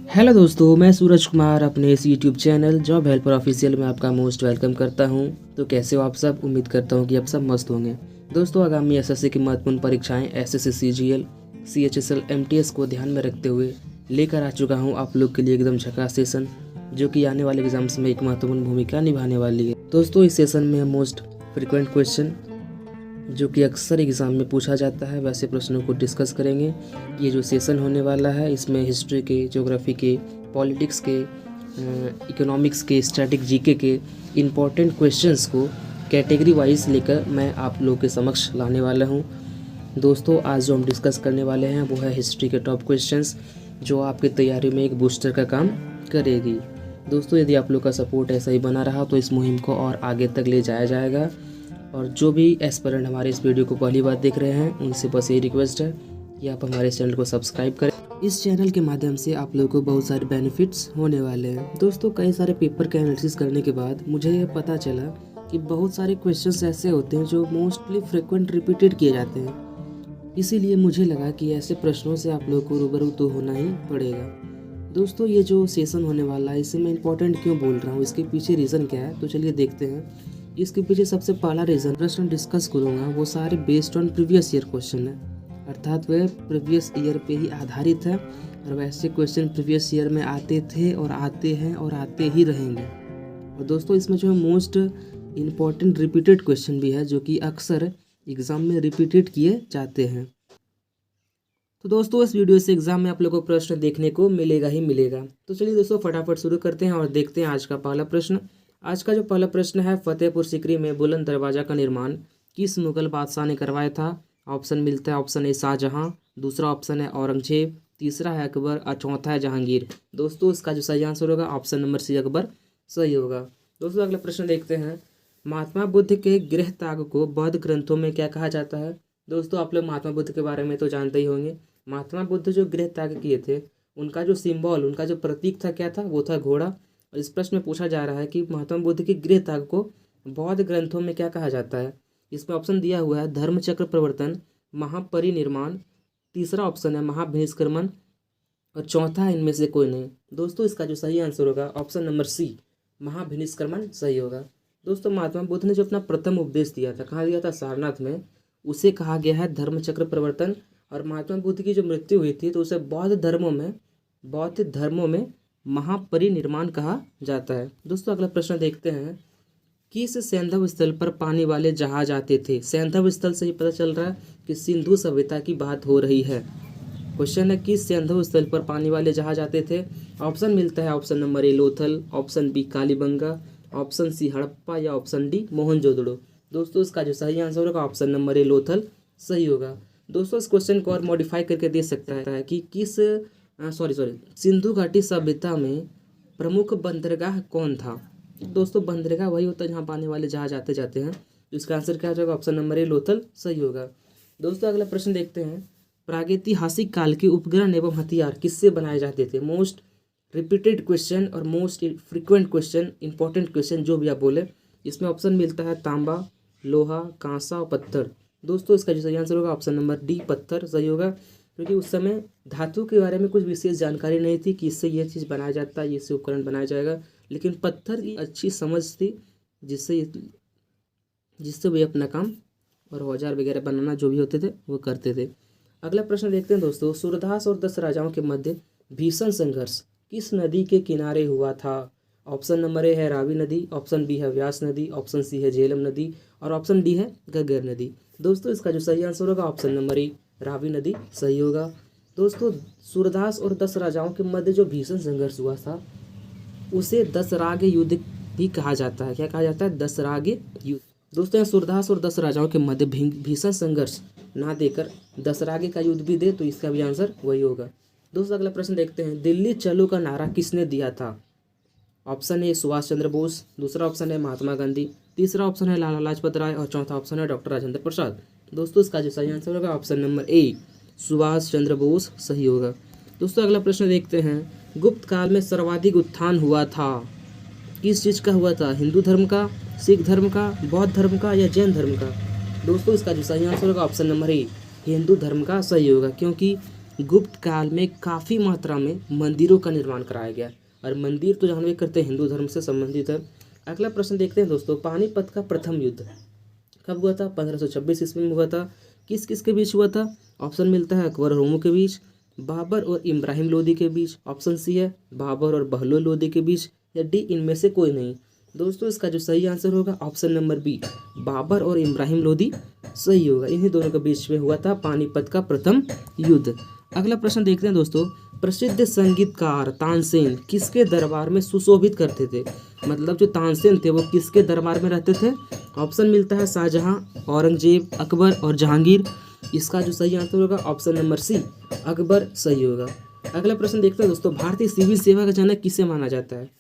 Hello दोस्तों, मैं सूरज कुमार अपने इस YouTube channel job helper official में आपका मोस्ट वेलकम करता हूं। तो कैसे हो आप सब? उम्मीद करता हूं कि आप सब मस्त होंगे। दोस्तों, आगामी एसएससी की महत्वपूर्ण परीक्षाएं एसएससी सीजीएल, सीएचएसएल, एमटीएस को ध्यान में रखते हुए लेकर आ चुका हूं आप लोग के लिए एकदम झकास सेशन, जो कि आने वाले एग्जाम्स में एक महत्वपूर्ण भूमिका निभाने वाली है। दोस्तों, इस सेशन में मोस्ट फ्रिक्वेंट क्वेश्चन जो कि अक्सर एग्ज़ाम में पूछा जाता है वैसे प्रश्नों को डिस्कस करेंगे। ये जो सेशन होने वाला है इसमें हिस्ट्री के, ज्योग्राफी के, पॉलिटिक्स के, इकोनॉमिक्स के, स्टैटिक जीके के इम्पॉर्टेंट क्वेश्चंस को कैटेगरी वाइज लेकर मैं आप लोगों के समक्ष लाने वाला हूँ। दोस्तों, आज जो हम डिस्कस करने वाले हैं वो है हिस्ट्री के टॉप क्वेश्चंस, जो आपकी तैयारी में एक बूस्टर का काम करेगी। दोस्तों, यदि आप लोग का सपोर्ट ऐसा ही बना रहा तो इस मुहिम को और आगे तक ले जाया जाएगा। और जो भी एस्पिरेंट हमारे इस वीडियो को पहली बार देख रहे हैं उनसे बस यही रिक्वेस्ट है कि आप हमारे चैनल को सब्सक्राइब करें। इस चैनल के माध्यम से आप लोगों को बहुत सारे बेनिफिट्स होने वाले हैं। दोस्तों, कई सारे पेपर का एनालिसिस करने के बाद मुझे ये पता चला कि बहुत सारे क्वेश्चंस ऐसे होते हैं जो मोस्टली फ्रिक्वेंट रिपीटेड किए जाते हैं। इसीलिए मुझे लगा कि ऐसे प्रश्नों से आप लोगों को रूबरू तो होना ही पड़ेगा। दोस्तों, ये जो सेशन होने वाला है इसे मैं इम्पोर्टेंट क्यों बोल रहा हूँ, इसके पीछे रीज़न क्या है, तो चलिए देखते हैं। इसके पीछे सबसे पहला रीज़न प्रश्न डिस्कस करूँगा वो सारे based on previous year question है, अर्थात वह प्रीवियस ईयर पे ही आधारित है। और वैसे क्वेश्चन प्रीवियस ईयर में आते थे और आते हैं और आते ही रहेंगे। और दोस्तों, इसमें जो है मोस्ट इम्पॉर्टेंट रिपीटेड क्वेश्चन भी है जो कि अक्सर एग्ज़ाम में रिपीटेड किए जाते हैं। तो दोस्तों, इस वीडियो से एग्जाम में आप लोगों को प्रश्न देखने को मिलेगा ही मिलेगा। तो चलिए दोस्तों, फटाफट शुरू करते हैं और देखते हैं आज का पहला प्रश्न। आज का जो पहला प्रश्न है, फतेहपुर सीकरी में बुलंद दरवाजा का निर्माण किस मुगल बादशाह ने करवाया था? ऑप्शन मिलता है, ऑप्शन ए शाहजहां, दूसरा ऑप्शन है औरंगजेब, तीसरा है अकबर और चौथा है जहांगीर। दोस्तों, इसका जो सही आंसर होगा ऑप्शन नंबर सी, अकबर सही होगा। दोस्तों, अगला प्रश्न देखते हैं। महात्मा बुद्ध के गृह त्याग को बौद्ध ग्रंथों में क्या कहा जाता है? दोस्तों, आप लोग महात्मा बुद्ध के बारे में तो जानते ही होंगे। महात्मा बुद्ध जो गृह त्याग किए थे उनका जो सिंबल, उनका जो प्रतीक था क्या था? वो था घोड़ा। और इस प्रश्न में पूछा जा रहा है कि महात्मा बुद्ध के गृह त्याग को बौद्ध ग्रंथों में क्या कहा जाता है? इसमें ऑप्शन दिया हुआ है धर्मचक्र प्रवर्तन, महापरिनिर्माण, तीसरा ऑप्शन है महाभिनिष्क्रमण और चौथा है इनमें से कोई नहीं। दोस्तों, इसका जो सही आंसर होगा ऑप्शन नंबर सी, महाभिनिष्क्रमण सही होगा। दोस्तों, महात्मा बुद्ध ने जो अपना प्रथम उपदेश दिया था, कहाँ दिया था? सारनाथ में। उसे कहा गया है धर्मचक्र प्रवर्तन। और महात्मा बुद्ध की जो मृत्यु हुई थी तो उसे बौद्ध धर्मों में महापरिनिर्माण कहा जाता है। दोस्तों, अगला प्रश्न देखते हैं। किस सैंधव स्थल पर पानी वाले जहाज आते थे? सैंधव स्थल से ही पता चल रहा है कि सिंधु सभ्यता की बात हो रही है। क्वेश्चन है किस सैंधव स्थल पर पानी वाले जहाज आते थे? ऑप्शन मिलता है, option number A Lothal, option B Kalibangan, option C Harappa या ऑप्शन डी मोहनजोदड़ो। दोस्तों, इसका जो सही आंसर होगा ऑप्शन नंबर ए लोथल सही होगा। दोस्तों, इस क्वेश्चन को और मॉडिफाई करके दे सकता है कि किस सिंधु घाटी सभ्यता में प्रमुख बंदरगाह कौन था? दोस्तों, बंदरगाह वही होता है जहाँ पानी वाले जहाज आते जाते हैं। तो इसका आंसर क्या हो जाएगा? ऑप्शन नंबर ए लोथल सही होगा। दोस्तों, अगला प्रश्न देखते हैं। प्रागैतिहासिक काल के उपकरण एवं हथियार किससे बनाए जाते थे? मोस्ट रिपीटेड क्वेश्चन और most frequent question, important question जो भी आप बोले। इसमें ऑप्शन मिलता है तांबा, लोहा, कांसा और पत्थर। दोस्तों, इसका जो सही आंसर होगा ऑप्शन नंबर डी, पत्थर सही होगा। क्योंकि उस समय धातु के बारे में कुछ विशेष जानकारी नहीं थी कि इससे यह चीज़ बनाया जाता है, इससे उपकरण बनाया जाएगा, लेकिन पत्थर की अच्छी समझ थी जिससे वे अपना काम और औजार वगैरह बनाना जो भी होते थे वो करते थे। अगला प्रश्न देखते हैं दोस्तों। सूरदास और 10 राजाओं के मध्य भीषण संघर्ष किस नदी के किनारे हुआ था? ऑप्शन नंबर ए है रावी नदी, ऑप्शन बी है व्यास नदी, ऑप्शन सी है झेलम नदी और ऑप्शन डी है घग्गर नदी। दोस्तों, इसका जो सही आंसर होगा ऑप्शन नंबर ए रावी नदी सही होगा। दोस्तों, सूरदास और 10 राजाओं के मध्य जो भीषण संघर्ष हुआ था उसे दसराग युद्ध भी कहा जाता है। क्या कहा जाता है? दसराग युद्ध। दोस्तों, सूरदास और 10 राजाओं के मध्य भीषण संघर्ष ना देकर दसरागे का युद्ध भी दे तो इसका भी आंसर वही होगा। दोस्तों, अगला प्रश्न देखते हैं। दिल्ली चलो का नारा किसने दिया था? ऑप्शन ए सुभाष चंद्र बोस, दूसरा ऑप्शन है महात्मा गांधी, तीसरा ऑप्शन है लाला लाजपत राय और चौथा ऑप्शन है डॉक्टर राजेंद्र प्रसाद। दोस्तों, इसका जो सही आंसर होगा ऑप्शन नंबर ए, सुभाष चंद्र बोस सही होगा। दोस्तों, अगला प्रश्न देखते हैं। गुप्त काल में सर्वाधिक उत्थान हुआ था, किस चीज़ का हुआ था? हिंदू धर्म का, सिख धर्म का, बौद्ध धर्म का या जैन धर्म का? दोस्तों, इसका जो सही आंसर होगा ऑप्शन नंबर ए, हिंदू धर्म का सही होगा। क्योंकि गुप्त काल में काफ़ी मात्रा में मंदिरों का निर्माण कराया गया। और मंदिर तो जानवे करते हैं हिंदू धर्म से संबंधित है। अगला प्रश्न देखते हैं दोस्तों, पानीपत का प्रथम युद्ध कब हुआ था? 1526 ईस्वी में हुआ था। किस किस के बीच हुआ था? ऑप्शन मिलता है अकबर और हुमायूं के बीच, बाबर और इब्राहिम लोदी के बीच, ऑप्शन सी है बाबर और बहलोल लोदी के बीच, या डी इनमें से कोई नहीं। दोस्तों इसका जो सही आंसर होगा ऑप्शन नंबर बी, बाबर और इब्राहिम लोदी सही होगा। इन्हीं दोनों के बीच में हुआ था पानीपत का प्रथम युद्ध। अगला प्रश्न देखते हैं दोस्तों, प्रसिद्ध संगीतकार तानसेन किसके दरबार में सुशोभित करते थे? मतलब जो तानसेन थे वो किसके दरबार में रहते थे? ऑप्शन मिलता है शाहजहां, औरंगजेब, अकबर और जहांगीर। इसका जो सही आंसर होगा ऑप्शन नंबर सी, अकबर सही होगा। अगला प्रश्न देखते हैं दोस्तों, भारतीय सिविल सेवा का जनक किसे माना जाता है?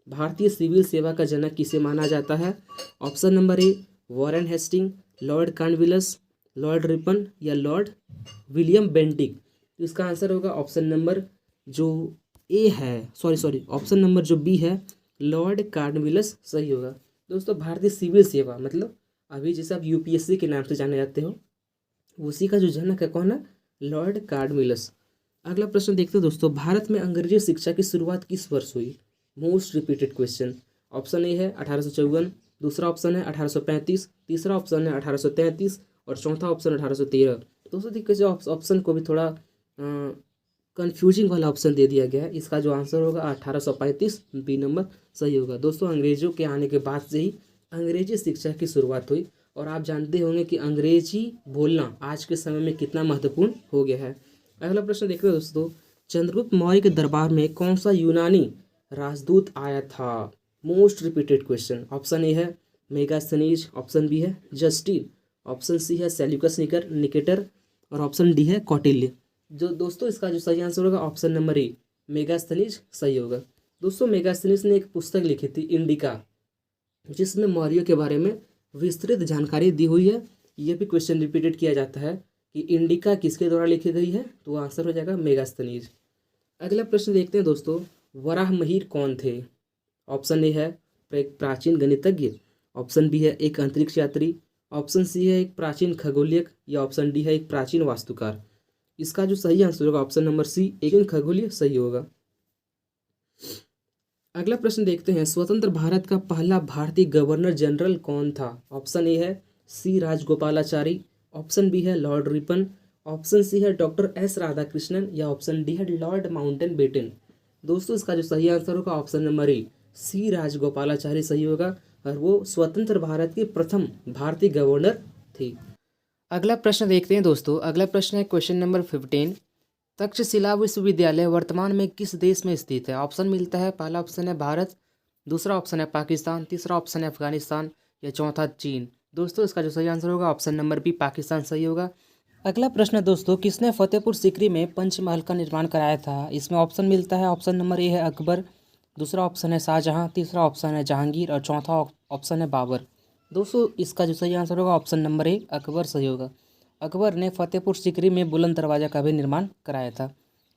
भारतीय सिविल सेवा का जनक किसे माना जाता है? Option number A Warren Hasting, Lord Cornwallis, Lord Ripon या लॉर्ड विलियम बेंटिक। तो इसका आंसर होगा ऑप्शन नंबर जो ए है, सॉरी ऑप्शन नंबर जो बी है, लॉर्ड कॉर्नवालिस सही होगा। दोस्तों भारतीय सिविल सेवा मतलब अभी जैसे आप यूपीएससी के नाम से जाने जाते हो, उसी का जो जनक है कौन है? Lord Cornwallis. अगला प्रश्न देखते हैं दोस्तों, भारत में अंग्रेजी शिक्षा की शुरुआत किस वर्ष हुई? Most repeated question. Option A है 1854, दूसरा ऑप्शन है 1835, तीसरा ऑप्शन है 1833 और चौथा ऑप्शन 1813। दोस्तों देखिए ऑप्शन को भी थोड़ा कंफ्यूजिंग वाला ऑप्शन दे दिया गया है। इसका जो आंसर होगा 1835, बी नंबर सही होगा। दोस्तों अंग्रेजों के आने के बाद से ही अंग्रेजी शिक्षा की शुरुआत हुई और आप जानते होंगे कि अंग्रेजी बोलना आज के समय में कितना महत्वपूर्ण हो गया है। अगला प्रश्न देखते हैं दोस्तों, चंद्रगुप्त मौर्य के दरबार में कौन सा यूनानी राजदूत आया था? Most repeated question. Option A है मेगास्थनीज, ऑप्शन बी है जस्टिन, ऑप्शन सी है सेल्यूकस निकेटर और ऑप्शन डी है कौटिल्य। जो दोस्तों इसका जो सही आंसर होगा ऑप्शन नंबर ए, मेगास्थनीज सही होगा। दोस्तों मेगास्थनीज ने एक पुस्तक लिखी थी इंडिका, जिसमें मौर्यों के बारे में विस्तृत जानकारी दी हुई है। ये भी क्वेश्चन रिपीटेड किया जाता है कि इंडिका किसके द्वारा लिखी गई है, तो आंसर हो जाएगा मेगास्थनीज। अगला प्रश्न देखते हैं दोस्तों, वराहमिहिर कौन थे? ऑप्शन ए है एक प्राचीन गणितज्ञ, ऑप्शन बी है एक अंतरिक्ष यात्री, ऑप्शन सी है एक प्राचीन खगोलियक या ऑप्शन डी है एक प्राचीन वास्तुकार। इसका जो सही आंसर होगा ऑप्शन नंबर सी, एक खगोलीय सही होगा। अगला प्रश्न देखते हैं, स्वतंत्र भारत का पहला भारतीय गवर्नर जनरल कौन था? ऑप्शन ए है सी राजगोपालाचारी, ऑप्शन बी है लॉर्ड रिपन, ऑप्शन सी है डॉक्टर एस राधाकृष्णन या ऑप्शन डी है लॉर्ड माउंटेन बेटन। दोस्तों इसका जो सही आंसर होगा ऑप्शन नंबर ए, सी राजगोपालाचारी सही होगा और वो स्वतंत्र भारत के प्रथम भारतीय गवर्नर थे। अगला प्रश्न देखते हैं दोस्तों, अगला प्रश्न है क्वेश्चन नंबर 15, तक्षशिला विश्वविद्यालय वर्तमान में किस देश में स्थित है? ऑप्शन मिलता है, पहला ऑप्शन है भारत, दूसरा ऑप्शन है पाकिस्तान, तीसरा ऑप्शन है अफगानिस्तान या चौथा चीन। दोस्तों इसका जो सही आंसर होगा ऑप्शन नंबर बी, पाकिस्तान सही होगा। अगला प्रश्न है दोस्तों, किसने फतेहपुर सीकरी में पंचमहल का निर्माण कराया था? इसमें ऑप्शन मिलता है, ऑप्शन नंबर ए है अकबर, दूसरा ऑप्शन है शाहजहां, तीसरा ऑप्शन है जहांगीर और चौथा ऑप्शन है बाबर। दोस्तों इसका जो सही आंसर होगा ऑप्शन नंबर ए, अकबर सही होगा। अकबर ने फतेहपुर सीकरी में बुलंद दरवाजा का भी निर्माण कराया था।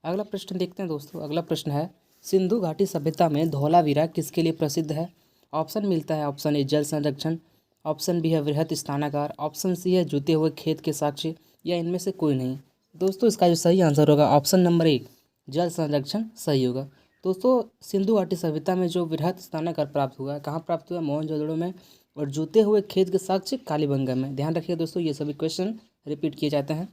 अगला प्रश्न देखते हैं दोस्तों, अगला प्रश्न है, सिंधु घाटी सभ्यता में धौलावीरा किसके लिए प्रसिद्ध है? ऑप्शन मिलता है, ऑप्शन ए जल संरक्षण, ऑप्शन बी है वृहत स्नानागार, ऑप्शन सी है जूते हुए खेत के साक्ष्य या इनमें से कोई नहीं। दोस्तों इसका जो सही आंसर होगा ऑप्शन नंबर ए, जल संरक्षण सही होगा। दोस्तों सिंधु घाटी सभ्यता में जो वृहत स्नानागार प्राप्त हुआ है, कहाँ प्राप्त हुआ है? मोहनजोदड़ो में, और जूते हुए खेत के साक्ष्य कालीबंगा में। ध्यान रखिए दोस्तों, ये सभी क्वेश्चन रिपीट किए जाते हैं।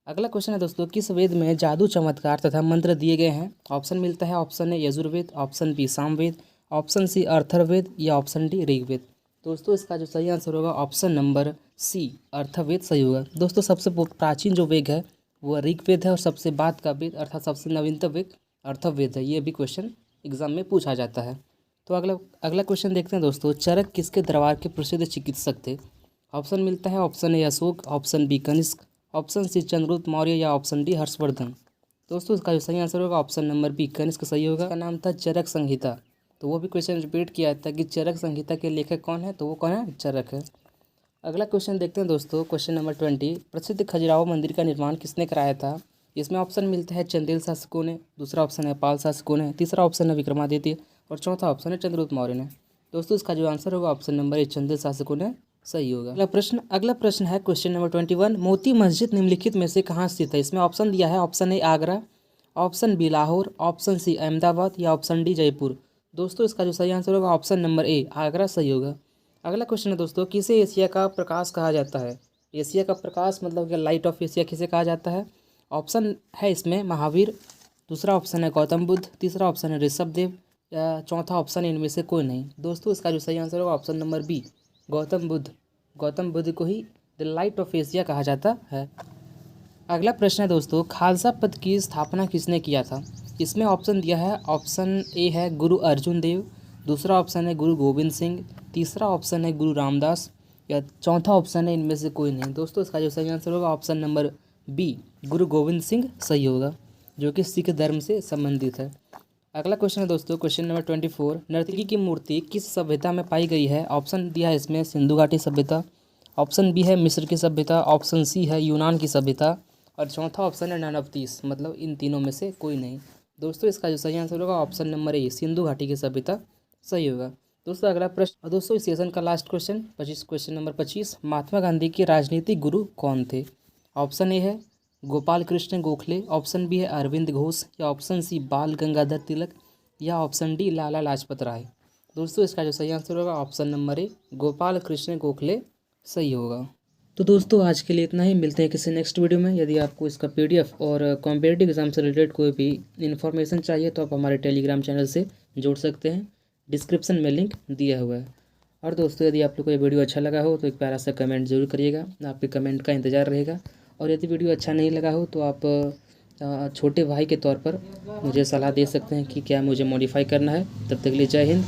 अगला क्वेश्चन है दोस्तों, किस वेद में जादू चमत्कार तथा मंत्र दिए गए हैं? ऑप्शन मिलता है, option A Yajurveda, option B Samaveda, option C Atharvaveda या ऑप्शन डी ऋग्वेद। दोस्तों इसका जो सही आंसर होगा ऑप्शन नंबर सी, अर्थवेद सही होगा। दोस्तों सबसे प्राचीन जो वेद है वो ऋग्वेद है और सबसे बाद का वेद अर्थात सबसे नवीनतम वेद अर्थवेद है। ये भी क्वेश्चन एग्जाम में पूछा जाता है। तो अगला क्वेश्चन देखते हैं दोस्तों, चरक किसके दरबार के प्रसिद्ध चिकित्सक थे? ऑप्शन मिलता है, option A Ashok, option B Kanishka, option C Chandragupta Maurya या ऑप्शन डी हर्षवर्धन। दोस्तों इसका जो सही आंसर होगा ऑप्शन नंबर बी, कनिष्क सही होगा। इसका नाम था चरक संहिता। तो वो भी क्वेश्चन रिपीट किया था कि चरक संहिता के लेखक कौन है, तो वो कौन है? चरक है। अगला क्वेश्चन देखते हैं दोस्तों, क्वेश्चन नंबर 20, प्रसिद्ध खजुराहो मंदिर का निर्माण किसने कराया था? इसमें ऑप्शन मिलता है चंदेल शासकों ने, दूसरा ऑप्शन है पाल शासकों ने, तीसरा ऑप्शन है विक्रमादित्य और चौथा ऑप्शन है चंद्रगुप्त मौर्य ने। दोस्तों इसका जो आंसर होगा ऑप्शन नंबर ए, चंदेल शासकों ने सही होगा। अगला प्रश्न है क्वेश्चन नंबर 21। मोती मस्जिद निम्नलिखित में से कहाँ स्थित है? इसमें ऑप्शन दिया है, option A Agra, option B Lahore, option C Ahmedabad या ऑप्शन डी जयपुर। दोस्तों इसका जो सही आंसर होगा ऑप्शन नंबर ए आगरा सही होगा। अगला क्वेश्चन है दोस्तों, किसे एशिया का प्रकाश कहा जाता है? एशिया का प्रकाश मतलब कि लाइट ऑफ एशिया किसे कहा जाता है? ऑप्शन है इसमें महावीर, दूसरा ऑप्शन है गौतम बुद्ध, तीसरा ऑप्शन है ऋषभ देव या चौथा ऑप्शन है इनमें से कोई नहीं। दोस्तों इसका जो सही आंसर होगा option number B Gautam Buddha. Gautam Buddha को ही द लाइट ऑफ एशिया कहा जाता है। अगला प्रश्न है दोस्तों, खालसा पंथ की स्थापना किसने किया था? इसमें ऑप्शन दिया है, ऑप्शन ए है गुरु अर्जुन देव, दूसरा ऑप्शन है गुरु गोविंद सिंह, तीसरा ऑप्शन है गुरु रामदास या चौथा ऑप्शन है इनमें से कोई नहीं। दोस्तों इसका जो सही आंसर होगा ऑप्शन नंबर बी गुरु गोविंद सिंह सही होगा, जो कि सिख धर्म से संबंधित है। अगला क्वेश्चन है दोस्तों, क्वेश्चन नंबर 24। नर्तकी की मूर्ति किस सभ्यता में पाई गई है? ऑप्शन दिया है इसमें सिंधु घाटी सभ्यता, ऑप्शन बी है मिस्र की सभ्यता, ऑप्शन सी है यूनान की सभ्यता और चौथा ऑप्शन है नन ऑफ दीस, मतलब इन तीनों में से कोई नहीं। दोस्तों इसका जो सही आंसर होगा ऑप्शन नंबर ए सिंधु घाटी की सभ्यता सही होगा। दोस्तों अगला प्रश्न, और दोस्तों इस सेशन का last question question number 25। Mahatma Gandhi के राजनीतिक गुरु कौन थे? ऑप्शन ए है गोपाल कृष्ण गोखले, ऑप्शन बी है अरविंद घोष या ऑप्शन सी बाल गंगाधर तिलक या ऑप्शन डी लाला लाजपत राय। दोस्तों इसका जो सही आंसर होगा ऑप्शन नंबर ए गोपाल कृष्ण गोखले सही होगा। तो दोस्तों आज के लिए इतना ही, मिलते हैं किसी नेक्स्ट वीडियो में। यदि आपको इसका पीडीएफ और कॉम्पिटिटिव एग्जाम से रिलेटेड कोई भी इन्फॉर्मेशन चाहिए तो आप हमारे टेलीग्राम चैनल से जुड़ सकते हैं, डिस्क्रिप्शन में लिंक दिया हुआ है। और दोस्तों यदि आप लोग को ये वीडियो अच्छा लगा हो तो एक प्यारा सा कमेंट जरूर करिएगा, आपके कमेंट का इंतज़ार रहेगा। और यदि वीडियो अच्छा नहीं लगा हो तो आप छोटे भाई के तौर पर मुझे सलाह दे सकते हैं कि क्या मुझे मॉडिफाई करना है। तब तक के लिए जय हिंद,